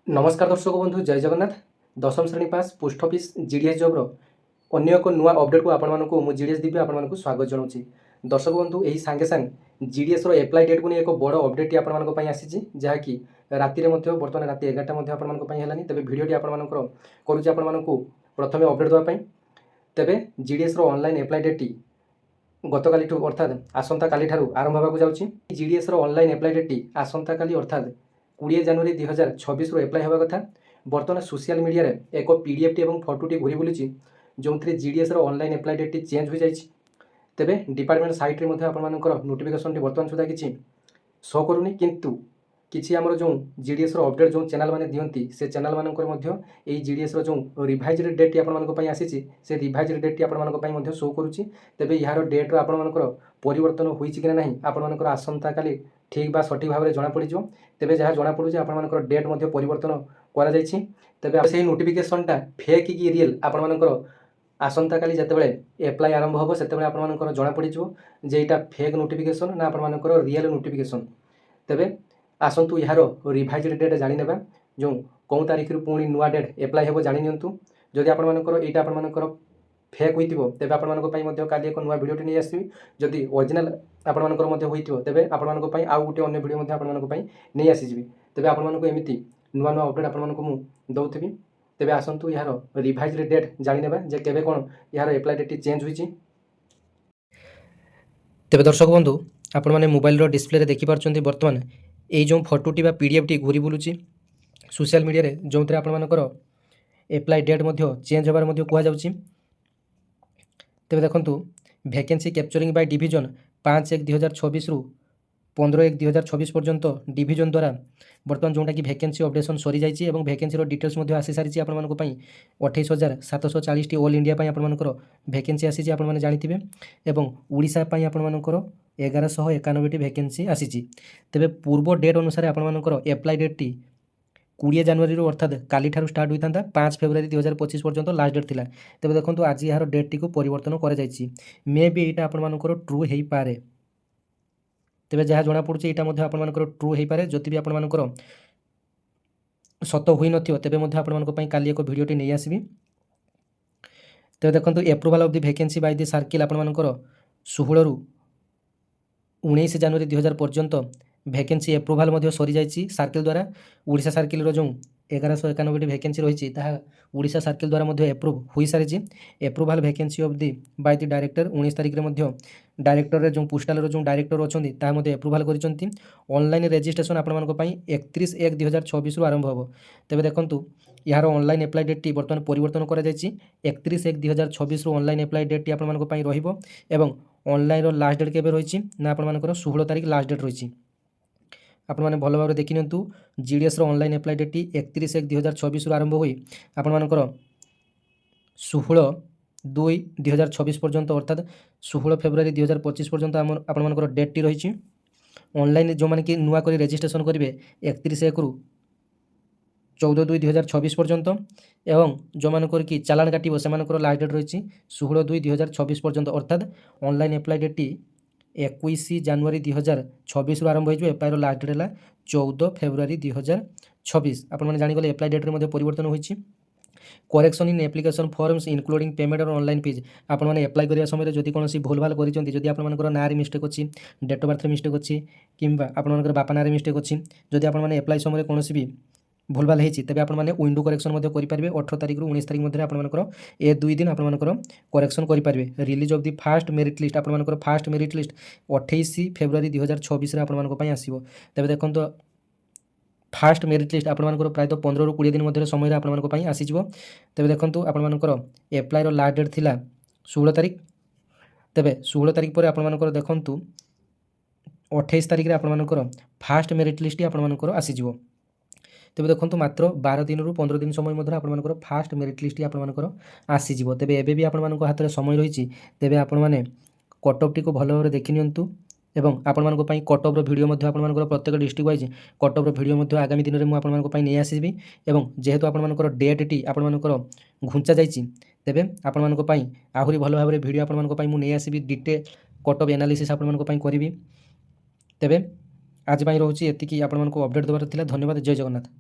नमस्कार दर्शक बंधु जय जगन्नाथ। दशम श्रेणी पास पोस्ट ऑफिस जीडीएस जॉब्र अन्य एक नुआ अपडेट को आपण जीडीएस दीपी आपण स्वागत जनाऊँ। दर्शक बंधु यही सांगे सांग जीडीएस एप्लाई डेट को नहीं एक बड़ अपडेट आपण आसी जहाँकि राति बर्तमान राति 11टा आपलानी। तेज भिडटी आपको प्रथम अपडेट देवाई। तेज जीडीएस ऑनलाइन एप्लाई डेट गतकाली अर्थात आसंता काली ठारू आरंभ होगा जाऊँगी। जीडीएस ऑनलाइन एप्लाई डेट आसंता काली अर्थात 20 जनवरी 2026 एप्लाई होगा कथा। बर्तमान सोशल मीडिया रे एक पीडीएफ टी और फोटोटी घूरी बुलूची जो GDS online apply date change हो जाए। तेबे डिपार्टमेंट साइट रे आपंकर नोटिफिकेशन टी बर्तमान सुधा किसी शो करूनी, किंतु किसी आमर जो जीडीएस अपडेट जो चैनल मैंने दिखती से चैनल मानक जीडीएस जो रिभाइज डेट आपंपाई आसी से रिभाइज डेट आपंपाई शो करुच्ची। तेबे यार डेट्र आपंकर परिवर्तन होइछि कि ना आपंकर आसंता काली ठीक बा सठिक भाव में जमापड़। तेबे जहाँ जमापड़ी आपंकर डेट परिवर्तन करा जाइछि। तेबे से नोटिफिकेशनटा फेक कि रियल आपंकर आसंता काली जितेबाला एप्लाई आरंभ हम से आपंकर जमापड़ जे यहाँ फेक नोटिफिकेशन ना आपंकर रियल नोटिफिकेशन। तेबे आसतु यार रिभाइज डेट जाणीने जो कौन तारीख पुणी नुआ डेट एप्लाई हो जाणी नियंतु। जदि आपंकर यहाँ आपंकर फेक होइतिबो तेबे आपंकर काली एक नुआ वीडियो नहीं आसबि। जदि ओरिजिनल आपंकर होइतिबो तेबे आपंकर आउ गोटे अन्य वीडियो आपंकर नहीं आसीजिबि। तेबे आपंकर एमिति नुआ नुआ अपडेट आपंकर मु दउथिबि। तेबे आसतु यार रिभाइज डेट जाणीने जे केबे कोन यार एप्लाई डेट चेंज होइछि। तेबे दर्शक बंधु आपण माने मोबाइल रो डिस्प्ले रे देखि पारछन्ती वर्तमान ये जो फोटोटी बा पीडीएफ टी घूरी बुलूची सोशल मीडिया रे जो आपंकर एप्लाई डेट चेंज होबार कह जाउछि। तेबे देखंतु वैकेंसी कैप्चरिंग बाय डिवीजन 5/1/2026 रु 15/1/2026 पर्यंत डिवीजन द्वारा बर्तमान जोटा कि वैकेंसी अपडेशन सरी जाइए और वैकेंसी डिटेल्स आसी सारी आपण 28,740 ऑल इंडिया आपंकर वैकेंसी आसी आपने जानी और ओडिशा आपंकर 1191 वैकेंसी आसी। तेबे पूर्व डेट अनुसार आपंकर एप्लाई डेट टी 20 जनवरी अर्थात काली ठारू स्टार्ट होता 5 फेब्रुआरी 2025 पर्यंत लास्ट डेट थिला। तेबे देखंतु आज यार डेट टी को परिवर्तन कर जाइछि। मे बी एटा आपंकर ट्रू हो पारे। तेबे जहाँ जना पड़ुछि यहाँ आपंकर ट्रू हो पारे। जदि भी आपंकर सत हुई नथियो तेबे मध्ये आपंकर पई काली एक वीडियोटी नहीं आसबि। तेबे देखंतु approval of the vacancy by the circle आपंकर 16 रु 19 जनवरी 2000 पर्यंत वैकेंसी एप्रूवल सरी जाइए सर्किल द्वारा। ओडिशा सर्किल रो जो 1191 वैकेंसी रही ओडिशा सर्किल द्वारा एप्रूव हो सारी। Approval vacancy of the by the director 19 तारिख में डायरेक्टर रे जो पोस्टाल जो डायरेक्टर अच्छा एप्रूवल कर ऑनलाइन रजिस्ट्रेशन आपंपाई 31/1/2026 रु आरंभ हो। तेबे देखंतु यार ऑनलाइन एप्लाई डेट टी बर्तमान परिवर्तन कर 31/1/2026 रु ऑनलाइन एप्लाई डेट टी आपंपाई रहिबो एवं ऑनलाइन रो लास्ट डेट केबे रही ना आपंकर 16 तारिख लास्ट डेट रही। आपण मैंने भल भाव देखी नियंतु जीडीएस ऑनलाइन एप्लाई डेट 31/1/2026 रु आरंभ हुई आपंकर 16/2/2026 पर्यंत अर्थात 16 फेब्रुआरी 2025 पर्यंत आपंकर डेट टी रही। ऑनलाइन जो मैंने कि नुआ कर रजिस्ट्रेशन करेंगे 31/1 रु 14/2/2026 पर्यंत एवं जो मानकर कि चालान काटो से लास्ट डेट रही 16/2/2026 पर्यंत अर्थात ऑनलाइन एप्लाई डेट टी 21 जनवरी 2026 रु आरंभ हो। एप्लाई लास्ट डेट है 14 फेब्रुआरी 2026। आपने जानीगले एप्लाई डेट में परिवर्तन होइछि। Correction in application forms including payment और ऑनलाइन फीज आपने एप्लाई करने समय जब कौन भूल भाल कर आपंकर ना मिस्टेक अच्छी डेट ऑफ बर्थ मिस्टेक अच्छी कि आपंकर बापा ना मिस्टेक अच्छी जदि आपने एप्लाई समय कौन भी भूल भाल होती तेज आपने विंडो करेक्शन करेंगे। 18 तारिख रु 19 तारिख मध्य आपंकर ए 2 दिन आपंकर करेक्शन करेंगे। Release of the fast merit list आपंकर फास्ट मेरिट लिस्ट 28 फेब्रुआरी 2026 आपंकर आसो। तेज देखो फास्ट मेरिट लिस्ट आपंकर प्रायः 15 रु 20 दिन मध्य समय आपंकर आसीज। तेज देखो आपंकर एप्लाई लास्ट डेट थिला 16 तारिख। तेज 16 तारिख पर आपंकर देखूँ 28 तारिख आपंकर फास्ट मेरिट लिस्ट आपंकर आसीज। तेज देखो मात्र 12 दिन रु 15 दिन समय आपंकर फास्ट मेरिट लिस्ट आपंकर आसीज। तेज एबे भी आपण हाथ में समय रही तेज आपने कटअफ टी को भल भाव देखी नियंतु एवं आपण कटअफ वीडियो आपंकर प्रत्येक डिस्ट्रिक्ट वाइज कटअफ वीडियो आगामी दिन में मुझे नहीं आसबि। एवं जेहेतु आपंकर डेट टी आपंकर घुंचा जाइए तेबे आपण आहरी भल भाव में वीडियो आपंकर नहीं आसबि। डिटेल कटअफ एनालिसिस आपंकर करी। तेबे आज रोचे एतिकी आपको अपडेट देवार थिला। धन्यवाद। जय जगन्नाथ।